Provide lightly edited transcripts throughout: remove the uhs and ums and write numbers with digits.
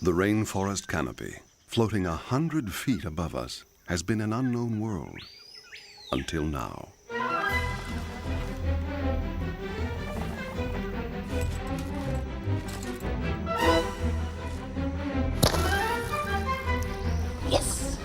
The rainforest canopy, floating 100 feet above us, has been an unknown world until now. Yes!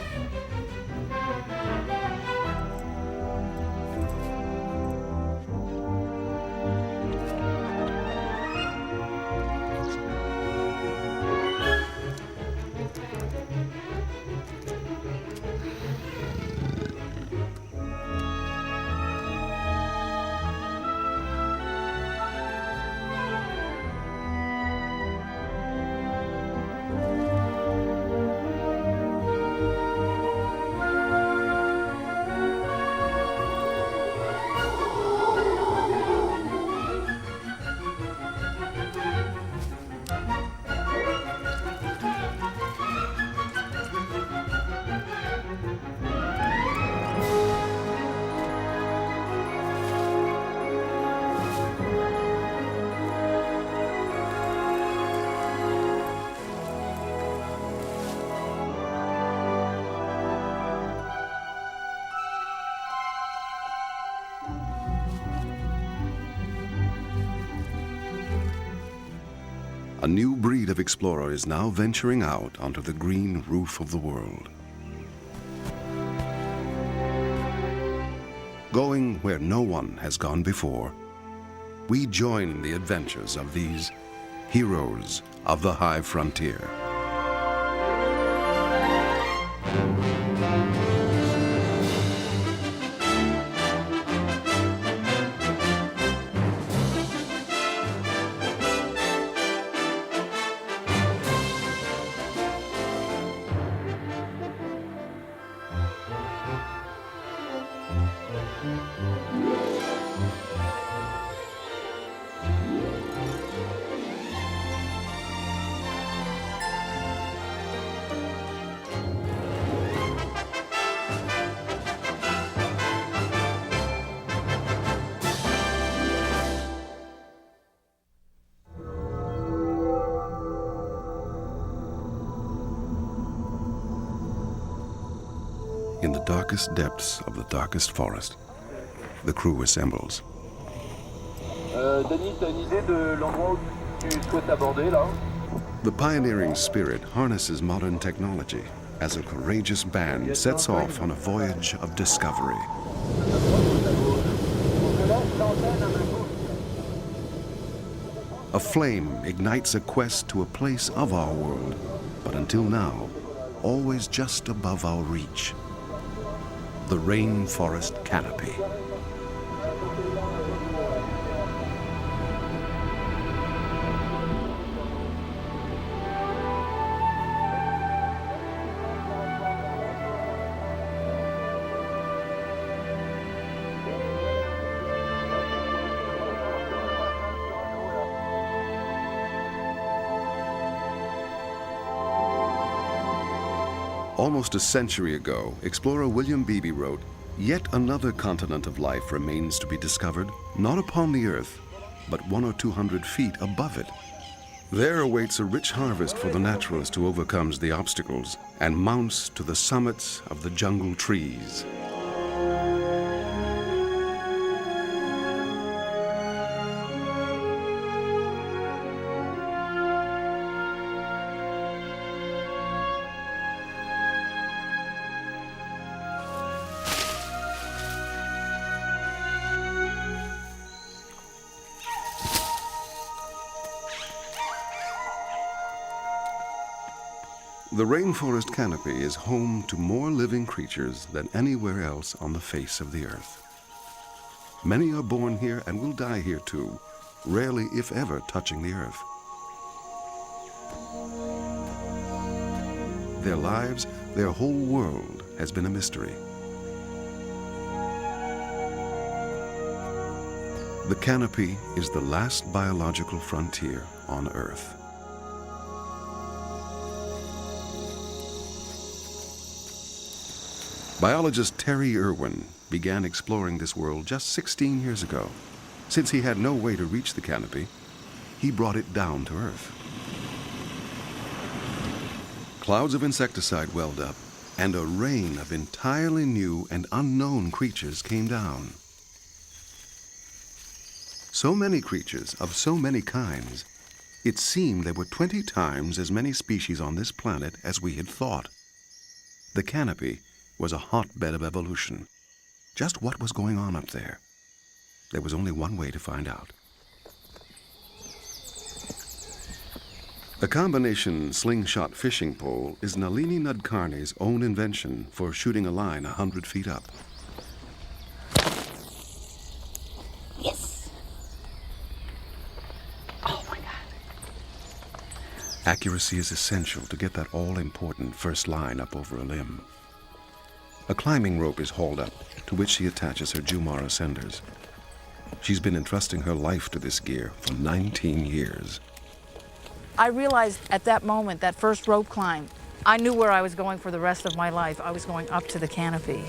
A new breed of explorer is now venturing out onto the green roof of the world. Going where no one has gone before, we join the adventures of these heroes of the high frontier. In the darkest depths of the darkest forest, the crew assembles. Denis, t'as une idée de l'endroit où tu souhaites aborder là? The pioneering spirit harnesses modern technology as a courageous band sets off on a voyage of discovery. A flame ignites a quest to a place of our world, but until now, always just above our reach. The rainforest canopy. Almost a century ago, explorer William Beebe wrote, "Yet another continent of life remains to be discovered, not upon the Earth, but 100 or 200 feet above it. There awaits a rich harvest for the naturalist who overcomes the obstacles and mounts to the summits of the jungle trees." The rainforest canopy is home to more living creatures than anywhere else on the face of the earth. Many are born here and will die here too, rarely if ever touching the earth. Their lives, their whole world has been a mystery. The canopy is the last biological frontier on Earth. Biologist Terry Irwin began exploring this world just 16 years ago. Since he had no way to reach the canopy, he brought it down to Earth. Clouds of insecticide welled up, and a rain of entirely new and unknown creatures came down. So many creatures of so many kinds, it seemed there were 20 times as many species on this planet as we had thought. The canopy was a hotbed of evolution. Just what was going on up there? There was only one way to find out. A combination slingshot fishing pole is Nalini Nadkarni's own invention for shooting a line 100 feet up. Yes! Oh my God. Accuracy is essential to get that all-important first line up over a limb. A climbing rope is hauled up, to which she attaches her Jumar ascenders. She's been entrusting her life to this gear for 19 years. I realized at that moment, that first rope climb, I knew where I was going for the rest of my life. I was going up to the canopy.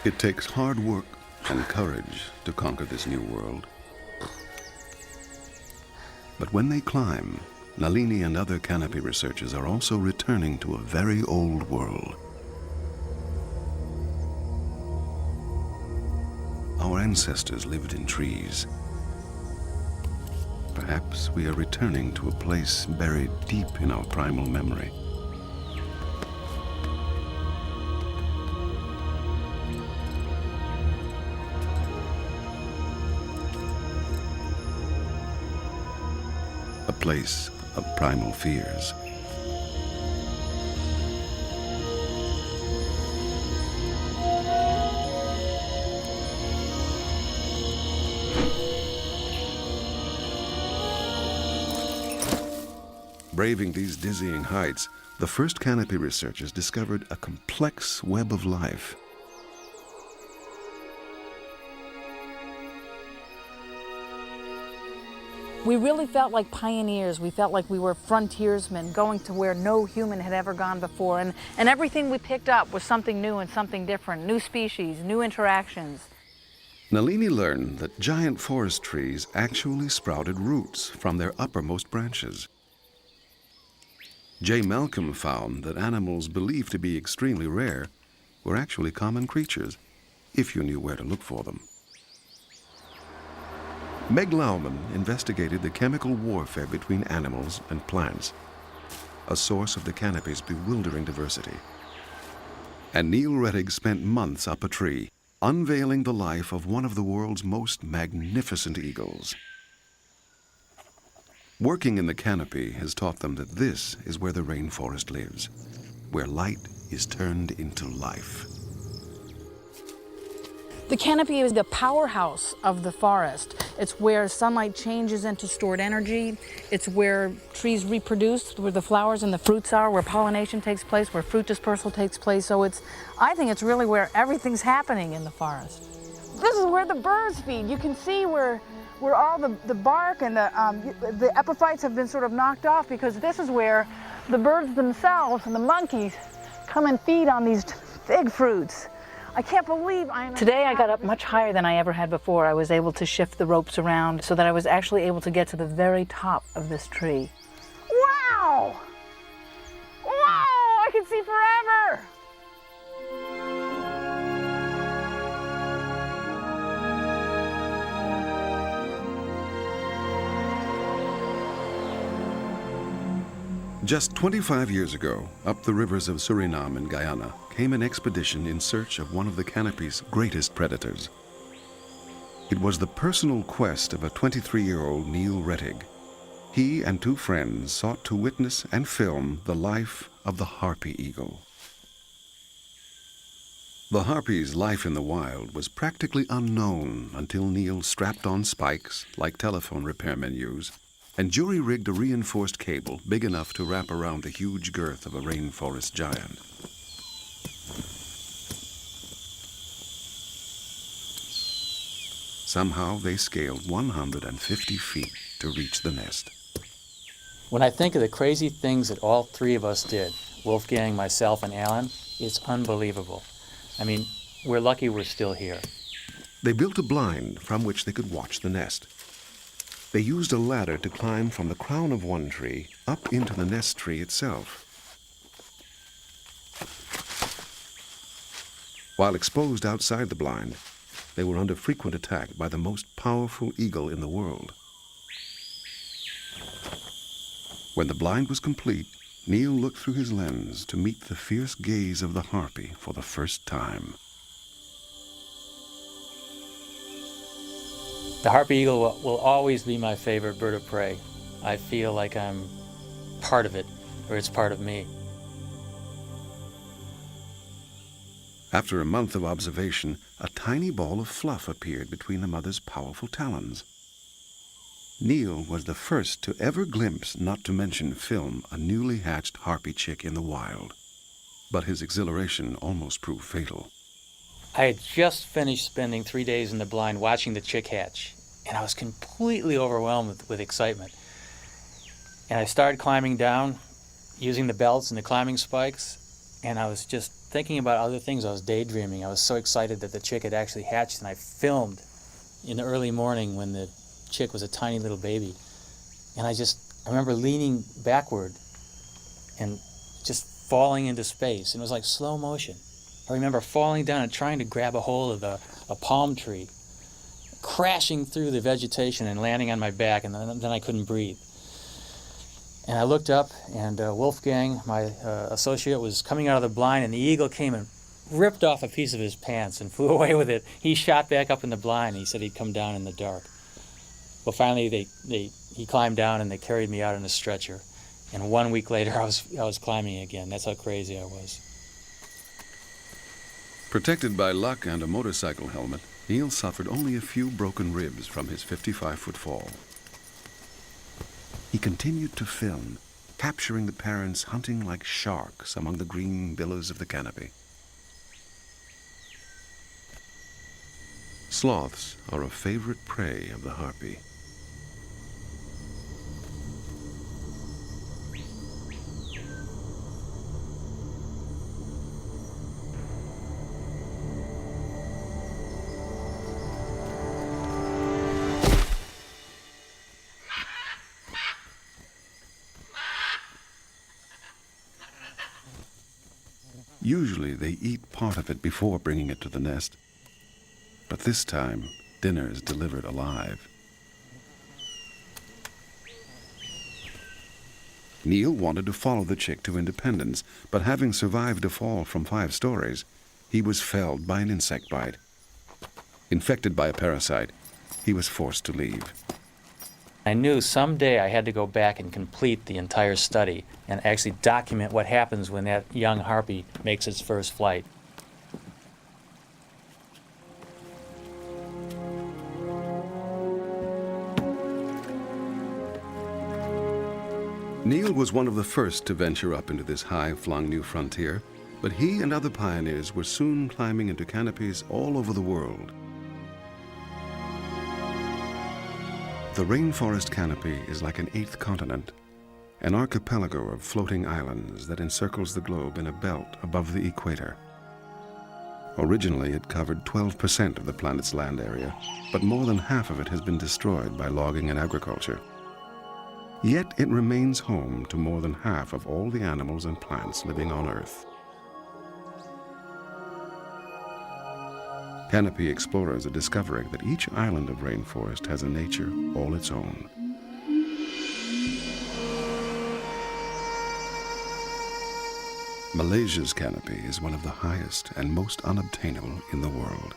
It takes hard work and courage to conquer this new world. But when they climb, Nalini and other canopy researchers are also returning to a very old world. Our ancestors lived in trees. Perhaps we are returning to a place buried deep in our primal memory. A place of primal fears. Braving these dizzying heights, the first canopy researchers discovered a complex web of life. We really felt like pioneers. We felt like we were frontiersmen going to where no human had ever gone before. And everything we picked up was something new and something different, new species, new interactions. Nalini learned that giant forest trees actually sprouted roots from their uppermost branches. J. Malcolm found that animals believed to be extremely rare were actually common creatures, if you knew where to look for them. Meg Lauman investigated the chemical warfare between animals and plants, a source of the canopy's bewildering diversity. And Neil Rettig spent months up a tree, unveiling the life of one of the world's most magnificent eagles. Working in the canopy has taught them that this is where the rainforest lives, where light is turned into life. The canopy is the powerhouse of the forest. It's where sunlight changes into stored energy. It's where trees reproduce, where the flowers and the fruits are, where pollination takes place, where fruit dispersal takes place. So I think it's really where everything's happening in the forest. This is where the birds feed. You can see where all the bark and the epiphytes have been sort of knocked off, because this is where the birds themselves and the monkeys come and feed on these fig fruits. I can't believe Today I got up much higher than I ever had before. I was able to shift the ropes around so that I was actually able to get to the very top of this tree. Wow! Wow! I can see forever! Just 25 years ago, up the rivers of Suriname and Guyana, came an expedition in search of one of the canopy's greatest predators. It was the personal quest of a 23-year-old Neil Rettig. He and two friends sought to witness and film the life of the harpy eagle. The harpy's life in the wild was practically unknown until Neil strapped on spikes, like telephone repairmen use, and jury-rigged a reinforced cable big enough to wrap around the huge girth of a rainforest giant. Somehow they scaled 150 feet to reach the nest. When I think of the crazy things that all three of us did, Wolfgang, myself, and Alan, it's unbelievable. I mean, we're lucky we're still here. They built a blind from which they could watch the nest. They used a ladder to climb from the crown of one tree up into the nest tree itself. While exposed outside the blind, they were under frequent attack by the most powerful eagle in the world. When the blind was complete, Neil looked through his lens to meet the fierce gaze of the harpy for the first time. The harpy eagle will always be my favorite bird of prey. I feel like I'm part of it, or it's part of me. After a month of observation, a tiny ball of fluff appeared between the mother's powerful talons. Neil was the first to ever glimpse, not to mention film, a newly hatched harpy chick in the wild. But his exhilaration almost proved fatal. I had just finished spending 3 days in the blind watching the chick hatch, and I was completely overwhelmed with excitement. And I started climbing down, using the belts and the climbing spikes, and I was just thinking about other things. I was daydreaming. I was so excited that the chick had actually hatched, and I filmed in the early morning when the chick was a tiny little baby. And I remember leaning backward and just falling into space. And it was like slow motion. I remember falling down and trying to grab a hold of a palm tree, crashing through the vegetation and landing on my back, and then I couldn't breathe. And I looked up, and Wolfgang, my associate, was coming out of the blind, and the eagle came and ripped off a piece of his pants and flew away with it. He shot back up in the blind, and he said he'd come down in the dark. Well, finally, he climbed down, and they carried me out on a stretcher. And 1 week later, I was climbing again. That's how crazy I was. Protected by luck and a motorcycle helmet, Neil suffered only a few broken ribs from his 55-foot fall. He continued to film, capturing the parents hunting like sharks among the green billows of the canopy. Sloths are a favorite prey of the harpy. Usually they eat part of it before bringing it to the nest, but this time dinner is delivered alive. Neil wanted to follow the chick to independence, but having survived a fall from 5 stories, he was felled by an insect bite. Infected by a parasite, he was forced to leave. I knew someday I had to go back and complete the entire study and actually document what happens when that young harpy makes its first flight. Neil was one of the first to venture up into this high-flung new frontier, but he and other pioneers were soon climbing into canopies all over the world. The rainforest canopy is like an 8th continent, an archipelago of floating islands that encircles the globe in a belt above the equator. Originally, it covered 12% of the planet's land area, but more than half of it has been destroyed by logging and agriculture. Yet it remains home to more than half of all the animals and plants living on Earth. Canopy explorers are discovering that each island of rainforest has a nature all its own. Malaysia's canopy is one of the highest and most unobtainable in the world.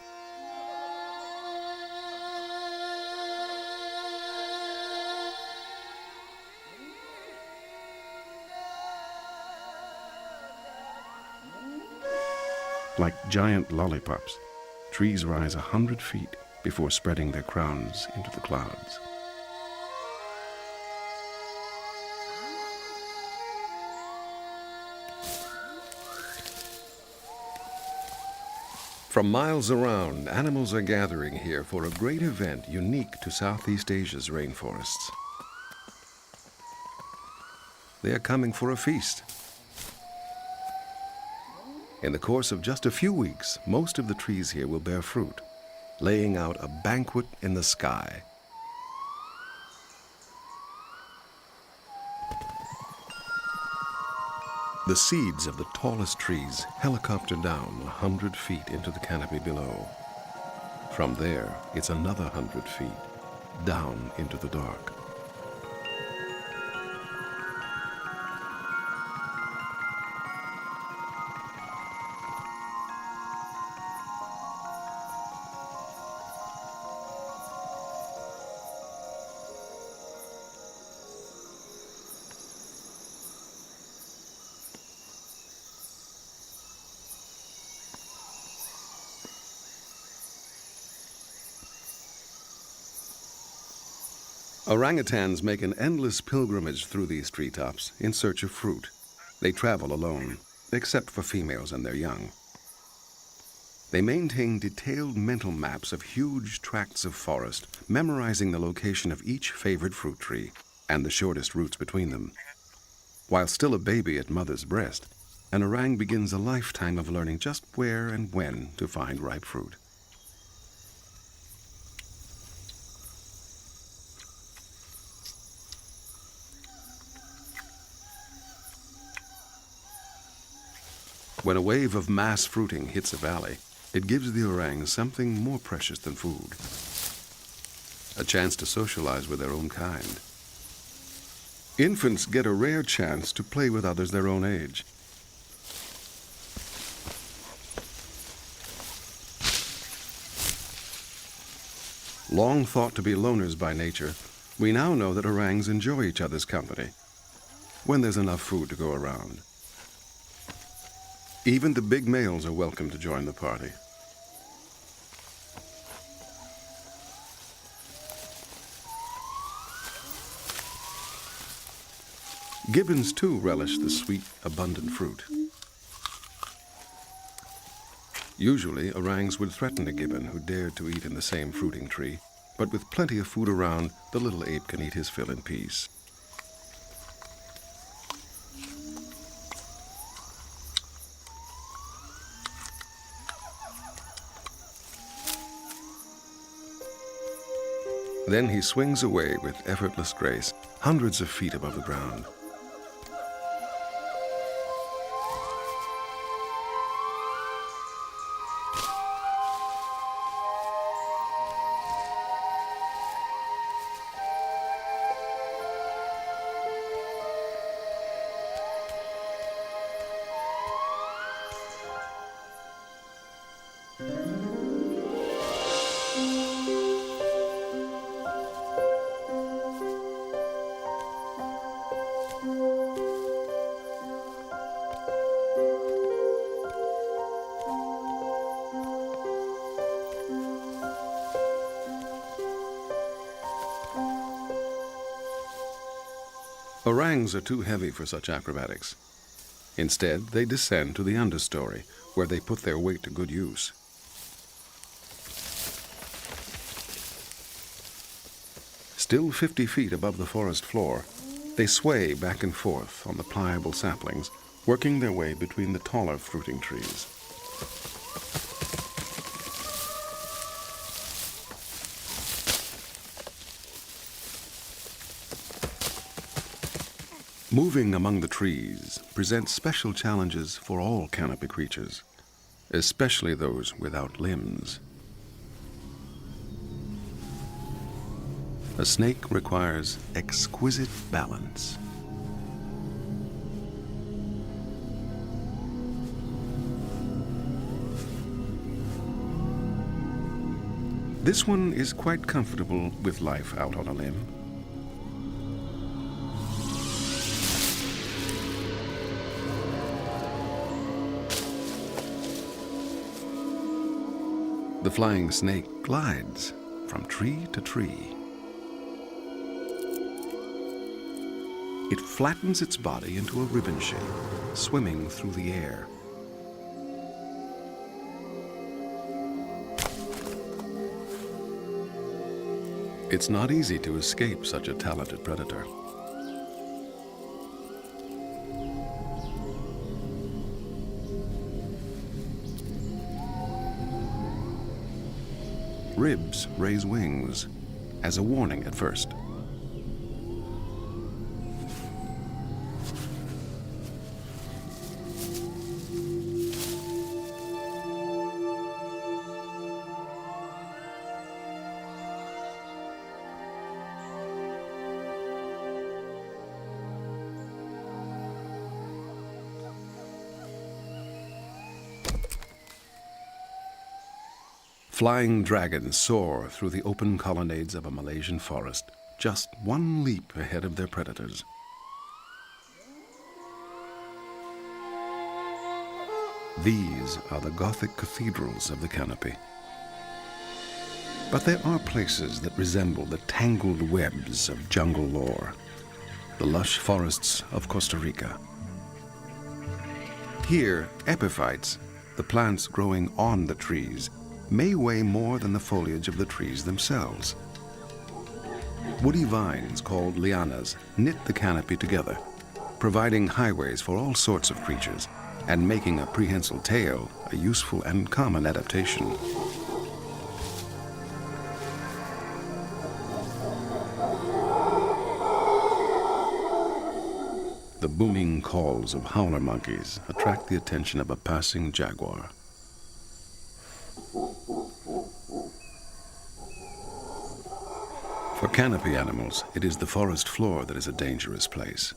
Like giant lollipops, trees rise 100 feet before spreading their crowns into the clouds. From miles around, animals are gathering here for a great event unique to Southeast Asia's rainforests. They are coming for a feast. In the course of just a few weeks, most of the trees here will bear fruit, laying out a banquet in the sky. The seeds of the tallest trees helicopter down 100 feet into the canopy below. From there, it's another 100 feet, down into the dark. Orangutans make an endless pilgrimage through these treetops in search of fruit. They travel alone, except for females and their young. They maintain detailed mental maps of huge tracts of forest, memorizing the location of each favored fruit tree and the shortest routes between them. While still a baby at mother's breast, an orang begins a lifetime of learning just where and when to find ripe fruit. When a wave of mass fruiting hits a valley, it gives the orang something more precious than food. A chance to socialize with their own kind. Infants get a rare chance to play with others their own age. Long thought to be loners by nature, we now know that orangs enjoy each other's company when there's enough food to go around. Even the big males are welcome to join the party. Gibbons too relish the sweet, abundant fruit. Usually, orangs would threaten a gibbon who dared to eat in the same fruiting tree, but with plenty of food around, the little ape can eat his fill in peace. Then he swings away with effortless grace, hundreds of feet above the ground. Orangs are too heavy for such acrobatics. Instead, they descend to the understory, where they put their weight to good use. Still 50 feet above the forest floor, they sway back and forth on the pliable saplings, working their way between the taller fruiting trees. Moving among the trees presents special challenges for all canopy creatures, especially those without limbs. A snake requires exquisite balance. This one is quite comfortable with life out on a limb. The flying snake glides from tree to tree. It flattens its body into a ribbon shape, swimming through the air. It's not easy to escape such a talented predator. Ribs raise wings, as a warning at first. Flying dragons soar through the open colonnades of a Malaysian forest, just one leap ahead of their predators. These are the Gothic cathedrals of the canopy. But there are places that resemble the tangled webs of jungle lore, the lush forests of Costa Rica. Here, epiphytes, the plants growing on the trees, may weigh more than the foliage of the trees themselves. Woody vines called lianas knit the canopy together, providing highways for all sorts of creatures and making a prehensile tail a useful and common adaptation. The booming calls of howler monkeys attract the attention of a passing jaguar. For canopy animals, it is the forest floor that is a dangerous place.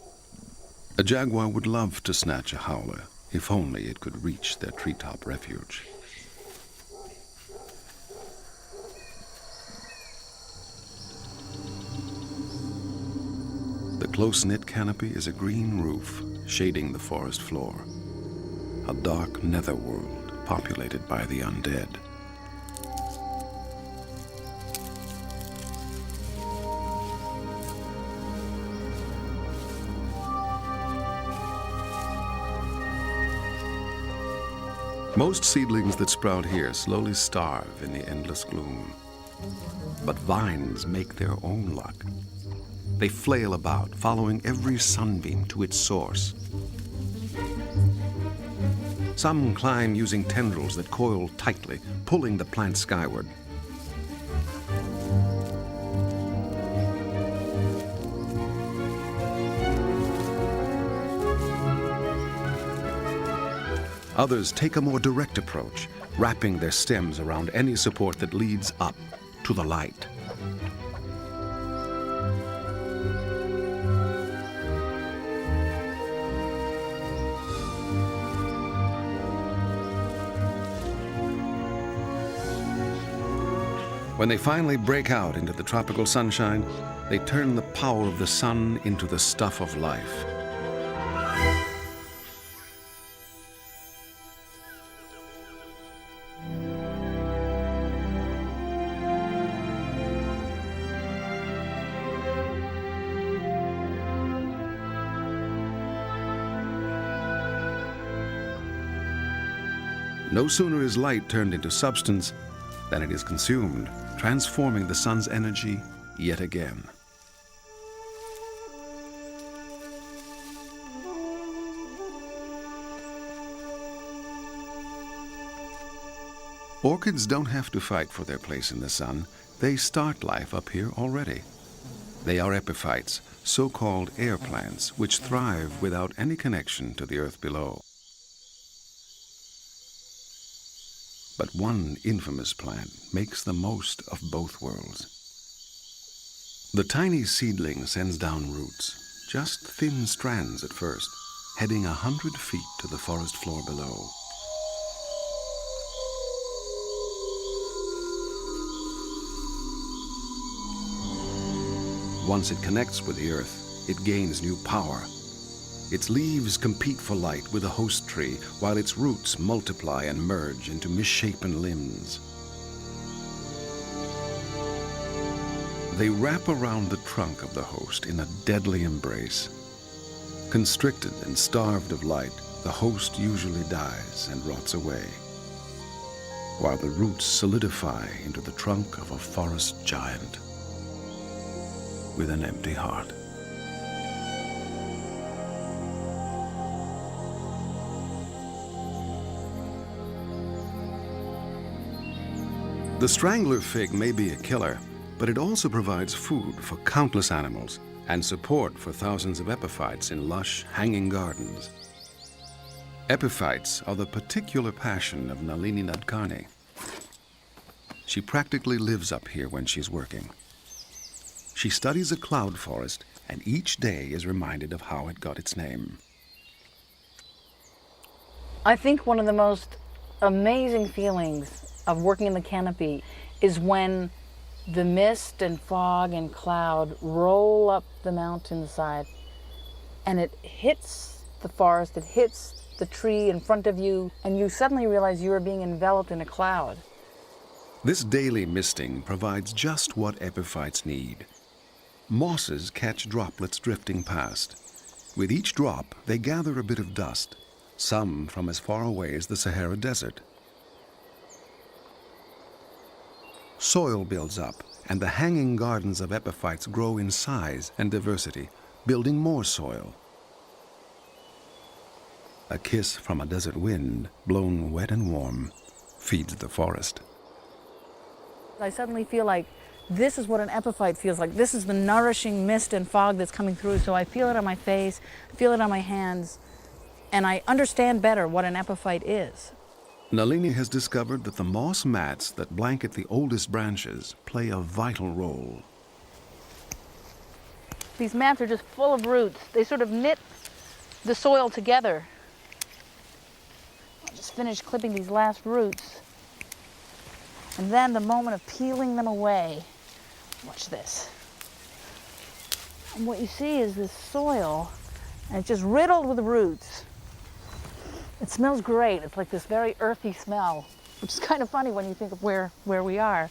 A jaguar would love to snatch a howler, if only it could reach their treetop refuge. The close-knit canopy is a green roof shading the forest floor, a dark netherworld populated by the undead. Most seedlings that sprout here slowly starve in the endless gloom. But vines make their own luck. They flail about, following every sunbeam to its source. Some climb using tendrils that coil tightly, pulling the plant skyward. Others take a more direct approach, wrapping their stems around any support that leads up to the light. When they finally break out into the tropical sunshine, they turn the power of the sun into the stuff of life. No sooner is light turned into substance than it is consumed, transforming the sun's energy yet again. Orchids don't have to fight for their place in the sun. They start life up here already. They are epiphytes, so-called air plants, which thrive without any connection to the earth below. But one infamous plant makes the most of both worlds. The tiny seedling sends down roots, just thin strands at first, heading 100 feet to the forest floor below. Once it connects with the earth, it gains new power. Its leaves compete for light with the host tree, while its roots multiply and merge into misshapen limbs. They wrap around the trunk of the host in a deadly embrace. Constricted and starved of light, the host usually dies and rots away, while the roots solidify into the trunk of a forest giant with an empty heart. The strangler fig may be a killer, but it also provides food for countless animals and support for thousands of epiphytes in lush, hanging gardens. Epiphytes are the particular passion of Nalini Nadkarni. She practically lives up here when she's working. She studies a cloud forest, and each day is reminded of how it got its name. I think one of the most amazing feelings of working in the canopy is when the mist and fog and cloud roll up the mountainside and it hits the forest, it hits the tree in front of you, and you suddenly realize you are being enveloped in a cloud. This daily misting provides just what epiphytes need. Mosses catch droplets drifting past. With each drop, they gather a bit of dust, some from as far away as the Sahara Desert. Soil builds up, and the hanging gardens of epiphytes grow in size and diversity, building more soil. A kiss from a desert wind, blown wet and warm, feeds the forest. I suddenly feel like this is what an epiphyte feels like. This is the nourishing mist and fog that's coming through, so I feel it on my face, feel it on my hands, and I understand better what an epiphyte is. Nalini has discovered that the moss mats that blanket the oldest branches play a vital role. These mats are just full of roots. They sort of knit the soil together. I'll just finish clipping these last roots. And then the moment of peeling them away, watch this. And what you see is this soil, and it's just riddled with roots. It smells great. It's like this very earthy smell, which is kind of funny when you think of where we are.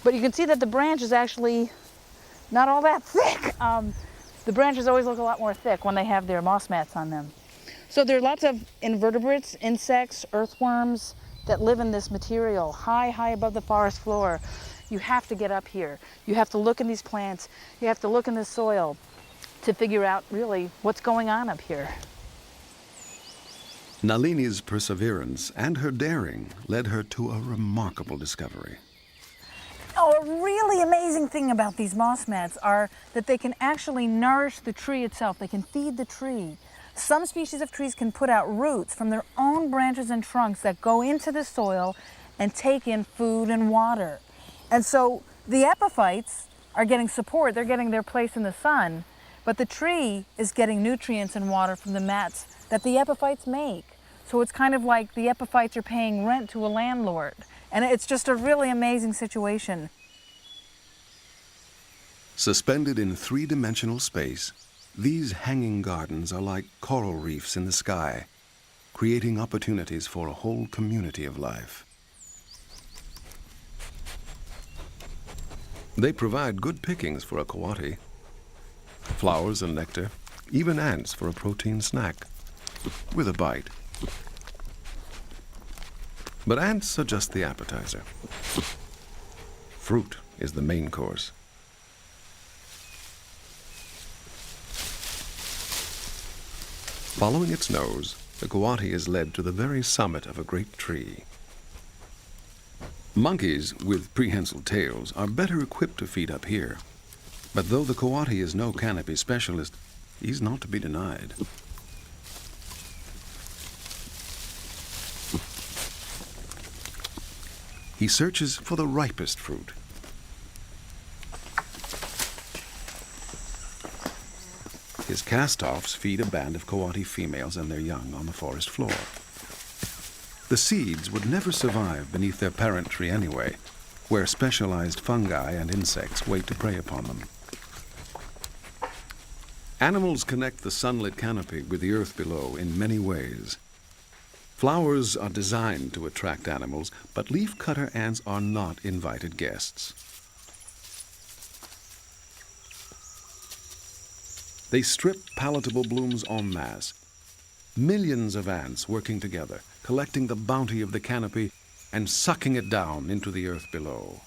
But you can see that the branch is actually not all that thick. The branches always look a lot more thick when they have their moss mats on them. So there are lots of invertebrates, insects, earthworms that live in this material, high above the forest floor. You have to get up here. You have to look in these plants. You have to look in the soil to figure out really what's going on up here. Nalini's perseverance and her daring led her to a remarkable discovery. Oh, a really amazing thing about these moss mats are that they can actually nourish the tree itself. They can feed the tree. Some species of trees can put out roots from their own branches and trunks that go into the soil and take in food and water. And so the epiphytes are getting support. They're getting their place in the sun, but the tree is getting nutrients and water from the mats that the epiphytes make. So it's kind of like the epiphytes are paying rent to a landlord. And it's just a really amazing situation. Suspended in three-dimensional space, these hanging gardens are like coral reefs in the sky, creating opportunities for a whole community of life. They provide good pickings for a coati, flowers and nectar, even ants for a protein snack, with a bite. But ants are just the appetizer. Fruit is the main course. Following its nose, the coati is led to the very summit of a great tree. Monkeys with prehensile tails are better equipped to feed up here. But though the coati is no canopy specialist, he's not to be denied. He searches for the ripest fruit. His cast-offs feed a band of coati females and their young on the forest floor. The seeds would never survive beneath their parent tree anyway, where specialized fungi and insects wait to prey upon them. Animals connect the sunlit canopy with the earth below in many ways. Flowers are designed to attract animals, but leafcutter ants are not invited guests. They strip palatable blooms en masse. Millions of ants working together, collecting the bounty of the canopy and sucking it down into the earth below.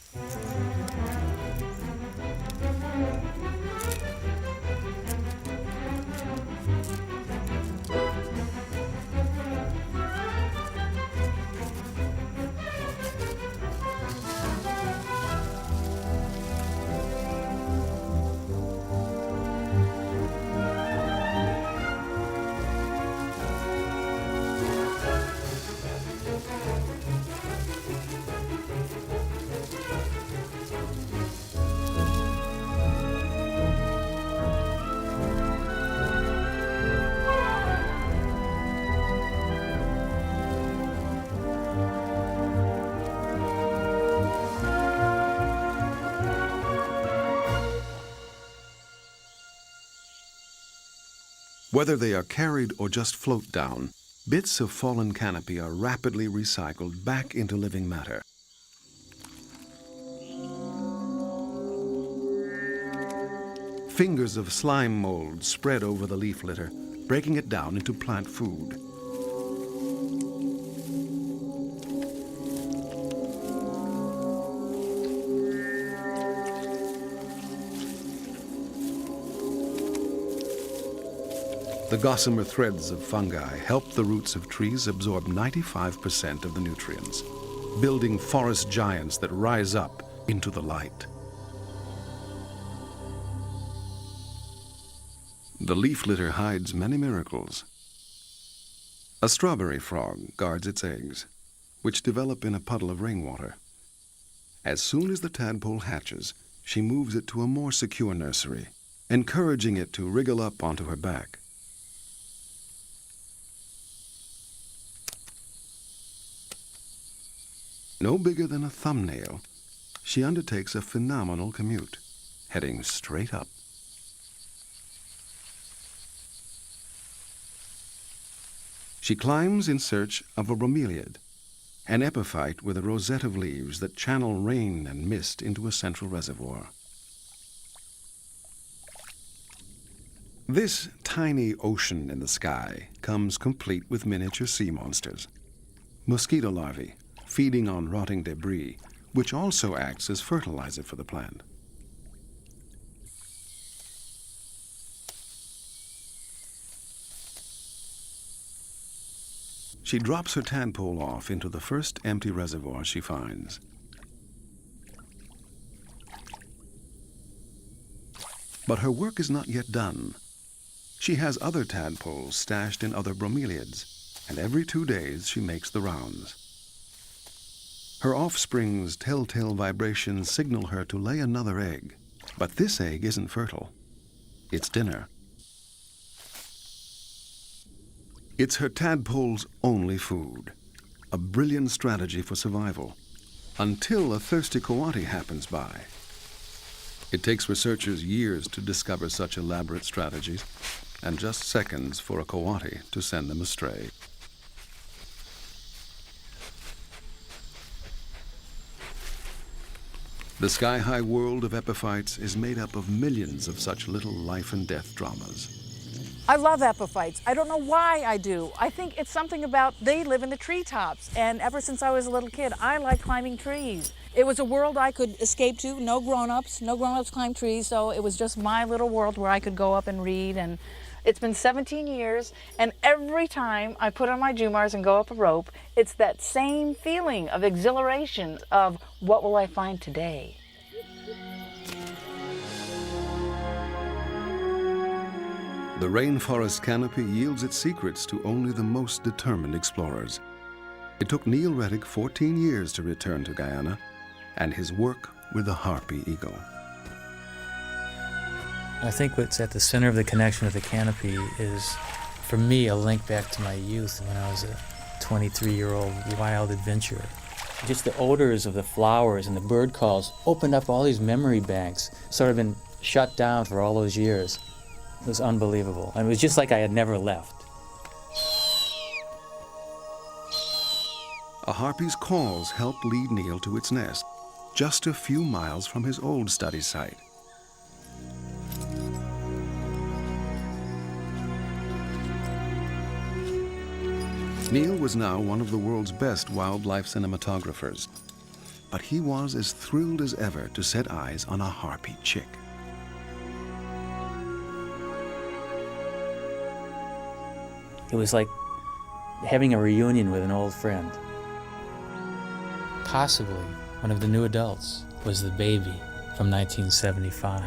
Whether they are carried or just float down, bits of fallen canopy are rapidly recycled back into living matter. Fingers of slime mold spread over the leaf litter, breaking it down into plant food. The gossamer threads of fungi help the roots of trees absorb 95% of the nutrients, building forest giants that rise up into the light. The leaf litter hides many miracles. A strawberry frog guards its eggs, which develop in a puddle of rainwater. As soon as the tadpole hatches, she moves it to a more secure nursery, encouraging it to wriggle up onto her back. No bigger than a thumbnail, she undertakes a phenomenal commute, heading straight up. She climbs in search of a bromeliad, an epiphyte with a rosette of leaves that channel rain and mist into a central reservoir. This tiny ocean in the sky comes complete with miniature sea monsters, mosquito larvae, feeding on rotting debris, which also acts as fertilizer for the plant. She drops her tadpole off into the first empty reservoir she finds. But her work is not yet done. She has other tadpoles stashed in other bromeliads, and every 2 days she makes the rounds. Her offspring's telltale vibrations signal her to lay another egg. But this egg isn't fertile. It's dinner. It's her tadpole's only food, a brilliant strategy for survival, until a thirsty coati happens by. It takes researchers years to discover such elaborate strategies, and just seconds for a coati to send them astray. The sky-high world of epiphytes is made up of millions of such little life and death dramas. I love epiphytes. I don't know why I do. I think it's something about they live in the treetops, and ever since I was a little kid, I like climbing trees. It was a world I could escape to. No grown-ups climb trees, so it was just my little world where I could go up and read. And it's been 17 years, and every time I put on my Jumars and go up a rope, it's that same feeling of exhilaration of what will I find today? The rainforest canopy yields its secrets to only the most determined explorers. It took Neil Reddick 14 years to return to Guyana, and his work with the harpy eagle. I think what's at the center of the connection with the canopy is, for me, a link back to my youth when I was a 23-year-old wild adventurer. Just the odors of the flowers and the bird calls opened up all these memory banks, sort of been shut down for all those years. It was unbelievable. And it was just like I had never left. A harpy's calls helped lead Neil to its nest, just a few miles from his old study site. Neil was now one of the world's best wildlife cinematographers, but he was as thrilled as ever to set eyes on a harpy chick. It was like having a reunion with an old friend. Possibly one of the new adults was the baby from 1975.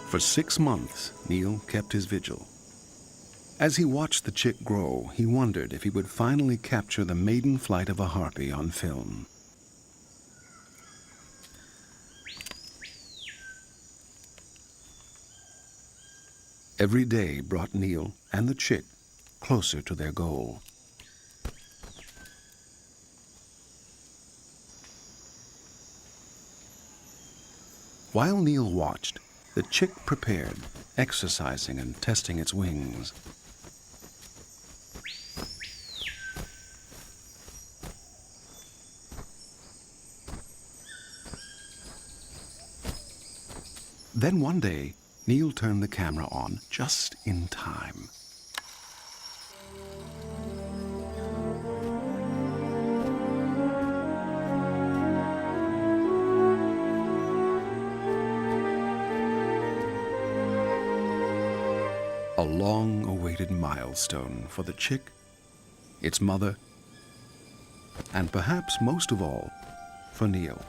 For 6 months, Neil kept his vigil. As he watched the chick grow, he wondered if he would finally capture the maiden flight of a harpy on film. Every day brought Neil and the chick closer to their goal. While Neil watched, the chick prepared, exercising and testing its wings. Then one day, Neil turned the camera on just in time. A long-awaited milestone for the chick, its mother, and perhaps most of all, for Neil.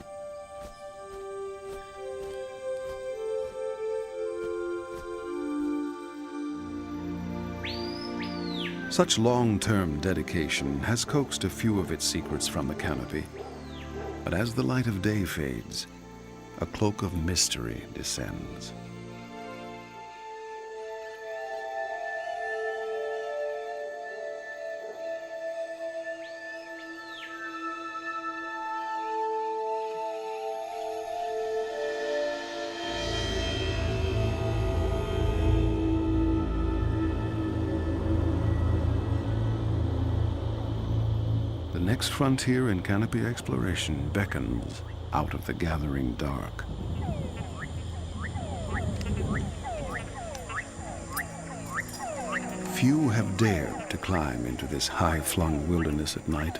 Such long-term dedication has coaxed a few of its secrets from the canopy, but as the light of day fades, a cloak of mystery descends. The next frontier in canopy exploration beckons out of the gathering dark. Few have dared to climb into this high-flung wilderness at night,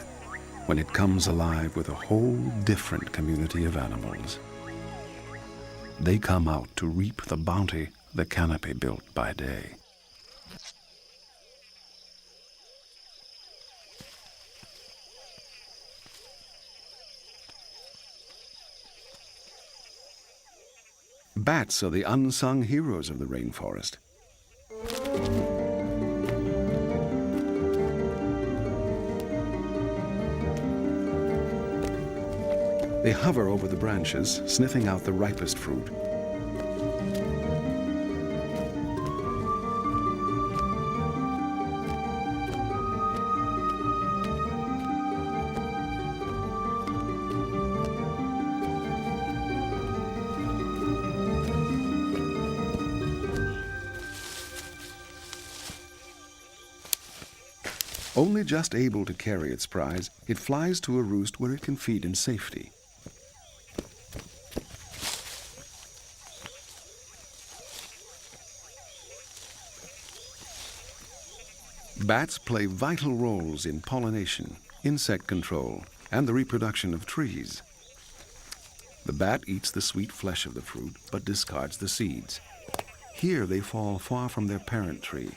when it comes alive with a whole different community of animals. They come out to reap the bounty the canopy built by day. Bats are the unsung heroes of the rainforest. They hover over the branches, sniffing out the ripest fruit. Only just able to carry its prize, it flies to a roost where it can feed in safety. Bats play vital roles in pollination, insect control, and the reproduction of trees. The bat eats the sweet flesh of the fruit, but discards the seeds. Here they fall far from their parent tree,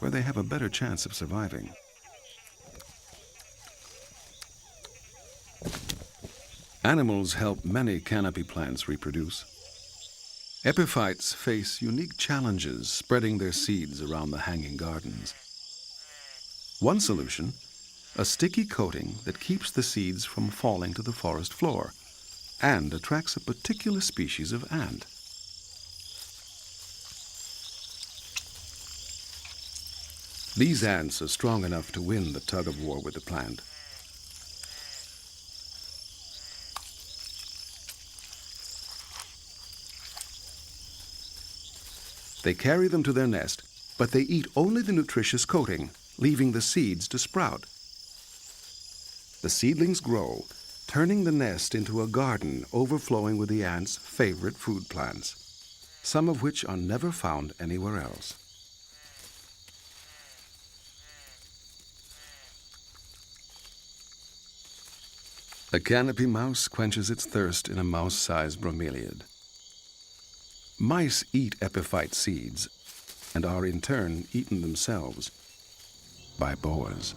where they have a better chance of surviving. Animals help many canopy plants reproduce. Epiphytes face unique challenges spreading their seeds around the hanging gardens. One solution, a sticky coating that keeps the seeds from falling to the forest floor and attracts a particular species of ant. These ants are strong enough to win the tug-of-war with the plant. They carry them to their nest, but they eat only the nutritious coating, leaving the seeds to sprout. The seedlings grow, turning the nest into a garden overflowing with the ants' favorite food plants, some of which are never found anywhere else. A canopy mouse quenches its thirst in a mouse-sized bromeliad. Mice eat epiphyte seeds and are in turn eaten themselves by boas.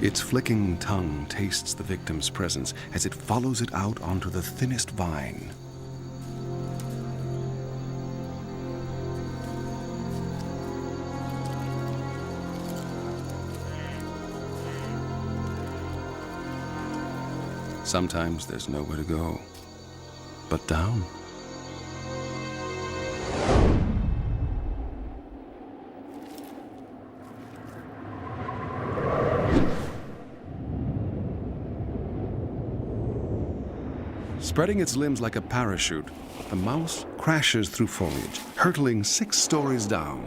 Its flicking tongue tastes the victim's presence as it follows it out onto the thinnest vine. Sometimes there's nowhere to go but down. Spreading its limbs like a parachute, the mouse crashes through foliage, hurtling 6 stories down.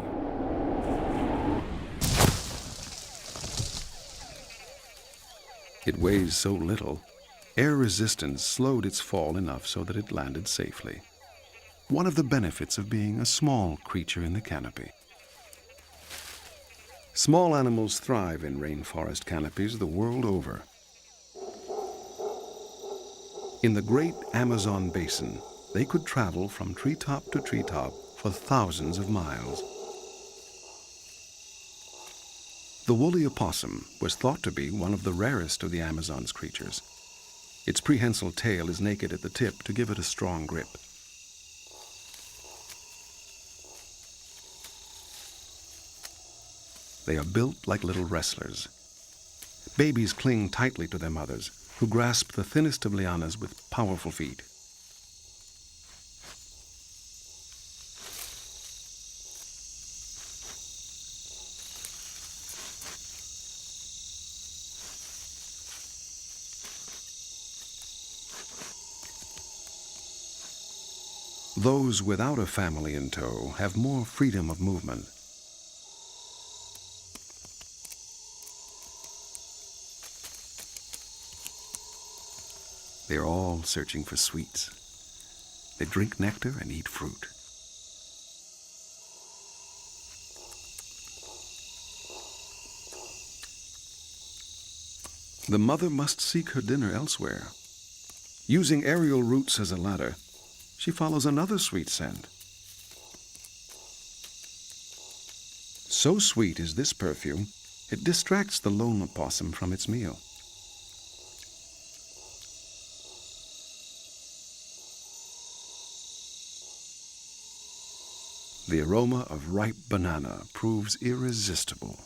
It weighs so little, air resistance slowed its fall enough so that it landed safely. One of the benefits of being a small creature in the canopy. Small animals thrive in rainforest canopies the world over. In the great Amazon basin, they could travel from treetop to treetop for thousands of miles. The woolly opossum was thought to be one of the rarest of the Amazon's creatures. Its prehensile tail is naked at the tip to give it a strong grip. They are built like little wrestlers. Babies cling tightly to their mothers, who grasp the thinnest of lianas with powerful feet. Those without a family in tow have more freedom of movement. They are all searching for sweets. They drink nectar and eat fruit. The mother must seek her dinner elsewhere. Using aerial roots as a ladder, she follows another sweet scent. So sweet is this perfume, it distracts the lone opossum from its meal. The aroma of ripe banana proves irresistible.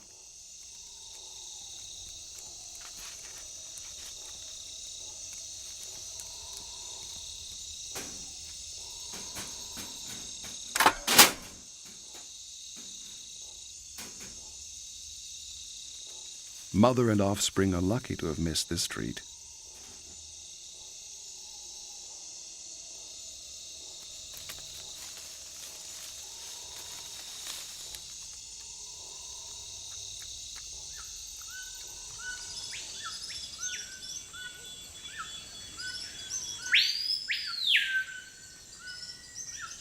Mother and offspring are lucky to have missed this treat.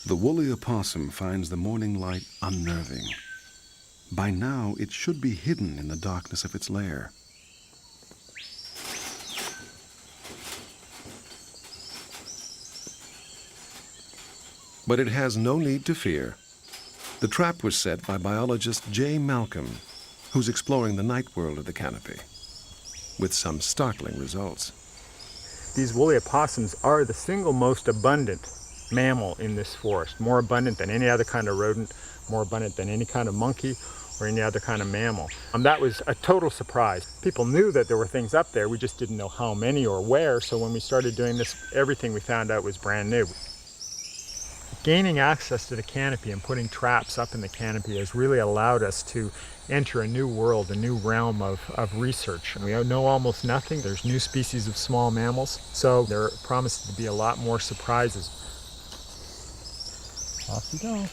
The woolly opossum finds the morning light unnerving. By now, it should be hidden in the darkness of its lair. But it has no need to fear. The trap was set by biologist J. Malcolm, who's exploring the night world of the canopy, with some startling results. These woolly opossums are the single most abundant mammal in this forest, more abundant than any other kind of rodent, more abundant than any kind of monkey or any other kind of mammal. That was a total surprise. People knew that there were things up there, we just didn't know how many or where, so when we started doing this, everything we found out was brand new. Gaining access to the canopy and putting traps up in the canopy has really allowed us to enter a new world, a new realm of research. We know almost nothing. There's new species of small mammals, so there promises to be a lot more surprises. Off you go.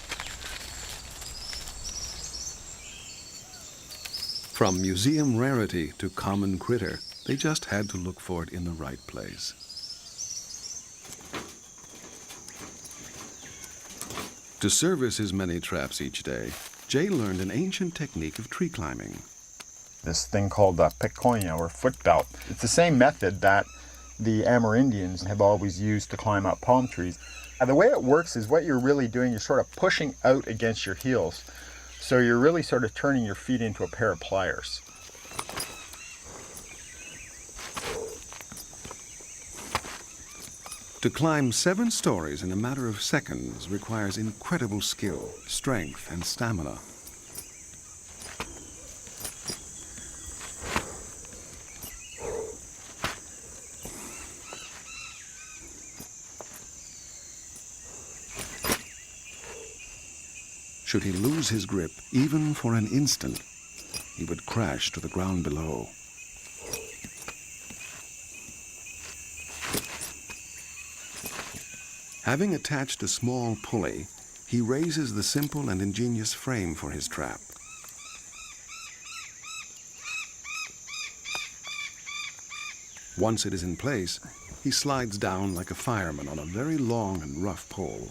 From museum rarity to common critter, they just had to look for it in the right place. To service his many traps each day, Jay learned an ancient technique of tree climbing. This thing called picoña, or foot belt. It's the same method that the Amerindians have always used to climb up palm trees. And the way it works is what you're really doing, you're sort of pushing out against your heels. So you're really sort of turning your feet into a pair of pliers. To climb 7 stories in a matter of seconds requires incredible skill, strength, and stamina. Should he lose his grip, even for an instant, he would crash to the ground below. Having attached a small pulley, he raises the simple and ingenious frame for his trap. Once it is in place, he slides down like a fireman on a very long and rough pole.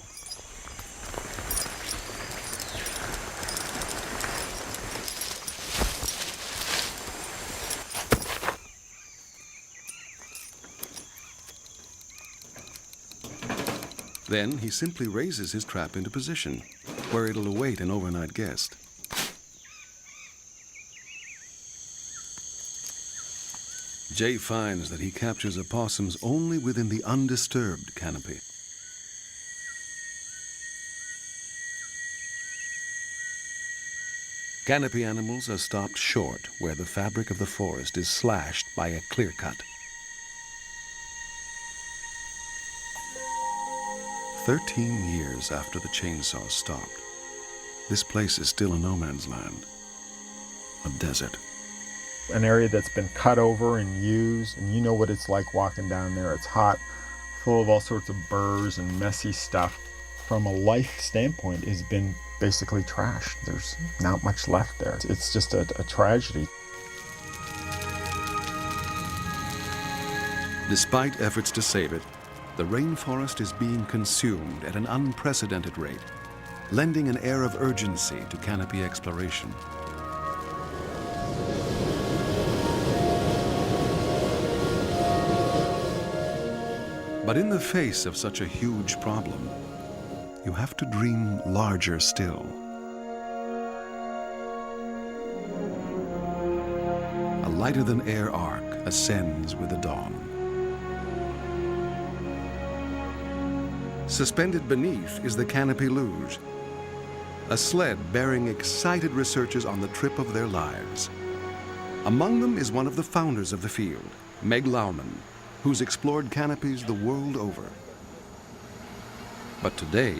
Then he simply raises his trap into position, where it'll await an overnight guest. Jay finds that he captures opossums only within the undisturbed canopy. Canopy animals are stopped short where the fabric of the forest is slashed by a clear cut. 13 years after the chainsaw stopped, this place is still a no man's land, a desert. An area that's been cut over and used, and you know what it's like walking down there. It's hot, full of all sorts of burrs and messy stuff. From a life standpoint, it's been basically trashed. There's not much left there. It's just a tragedy. Despite efforts to save it, the rainforest is being consumed at an unprecedented rate, lending an air of urgency to canopy exploration. But in the face of such a huge problem, you have to dream larger still. A lighter-than-air arc ascends with the dawn. Suspended beneath is the canopy luge, a sled bearing excited researchers on the trip of their lives. Among them is one of the founders of the field, Meg Laumann, who's explored canopies the world over. But today,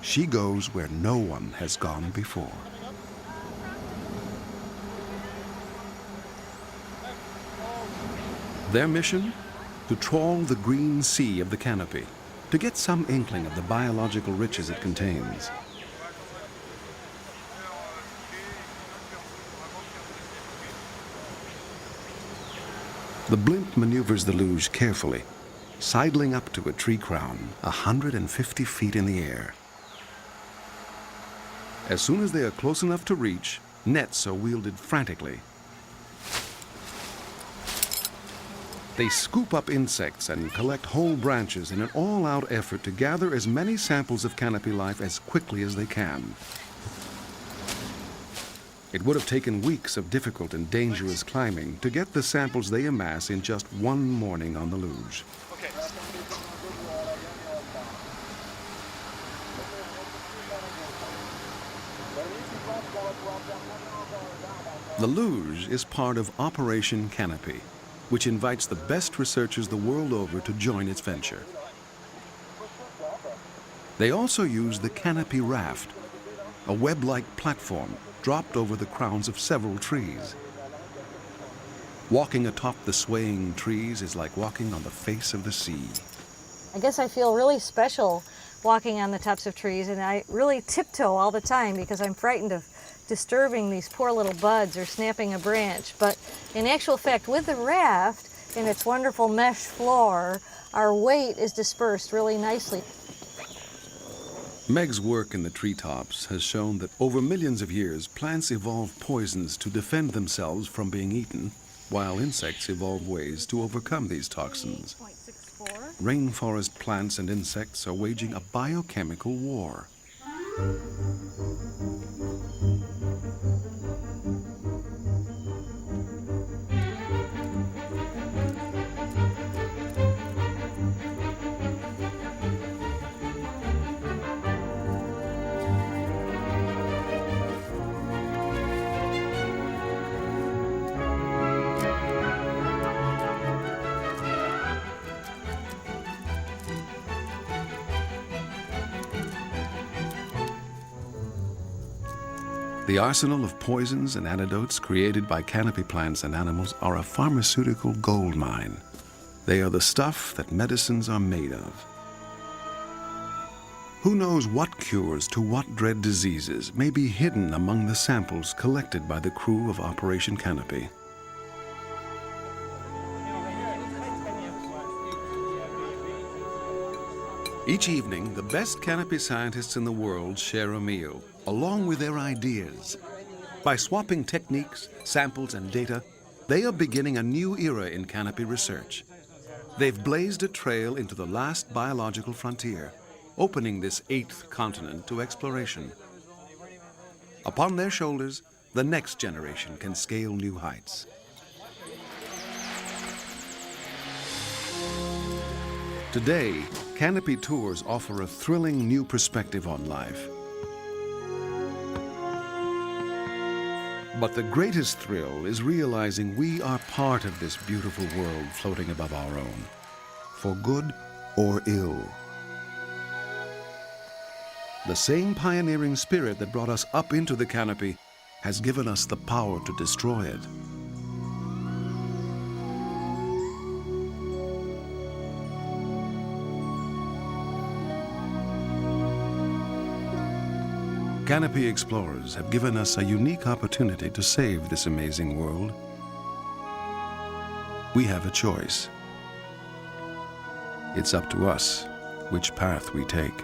she goes where no one has gone before. Their mission? To trawl the green sea of the canopy, to get some inkling of the biological riches it contains. The blimp maneuvers the luge carefully, sidling up to a tree crown 150 feet in the air. As soon as they are close enough to reach, nets are wielded frantically. They scoop up insects and collect whole branches in an all-out effort to gather as many samples of canopy life as quickly as they can. It would have taken weeks of difficult and dangerous climbing to get the samples they amass in just one morning on the luge. The luge is part of Operation Canopy, which invites the best researchers the world over to join its venture. They also use the canopy raft, a web-like platform dropped over the crowns of several trees. Walking atop the swaying trees is like walking on the face of the sea. I guess I feel really special walking on the tops of trees, and I really tiptoe all the time because I'm frightened of disturbing these poor little buds or snapping a branch. But in actual fact, with the raft and its wonderful mesh floor, our weight is dispersed really nicely. Meg's work in the treetops has shown that over millions of years, plants evolve poisons to defend themselves from being eaten, while insects evolve ways to overcome these toxins. Rainforest plants and insects are waging a biochemical war. The arsenal of poisons and antidotes created by canopy plants and animals are a pharmaceutical gold mine. They are the stuff that medicines are made of. Who knows what cures to what dread diseases may be hidden among the samples collected by the crew of Operation Canopy. Each evening, the best canopy scientists in the world share a meal, along with their ideas. By swapping techniques, samples, and data, they are beginning a new era in canopy research. They've blazed a trail into the last biological frontier, opening this 8th continent to exploration. Upon their shoulders, the next generation can scale new heights. Today, canopy tours offer a thrilling new perspective on life. But the greatest thrill is realizing we are part of this beautiful world floating above our own, for good or ill. The same pioneering spirit that brought us up into the canopy has given us the power to destroy it. Canopy explorers have given us a unique opportunity to save this amazing world. We have a choice. It's up to us which path we take.